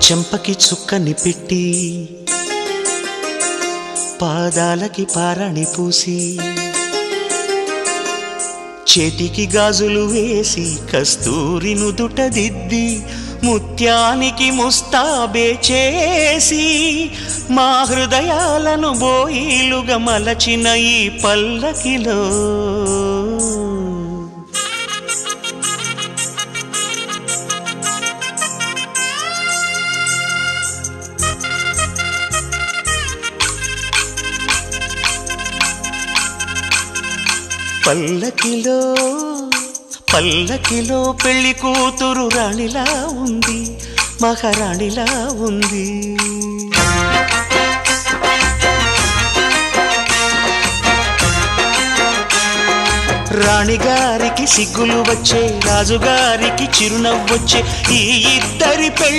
చెంపకి చుక్కని పెట్టి పాదాలకి పారాణి పూసి చేతికి గాజులు వేసి కస్తూరి నుదుట దిద్ది ముత్యానికి ముస్తాబే చేసి మా హృదయాలను బోయిలుగా మలచిన ఈ పల్లకిలో పల్లకిలో పల్లకిలో పెళ్లి కూతురు రాణిలా ఉంది, మహారాణిలా ఉంది. రాణిగారికి సిగ్గులు వచ్చే, రాజుగారికి చిరునవ్వొచ్చే ఈ ఇద్దరి పెళ్లి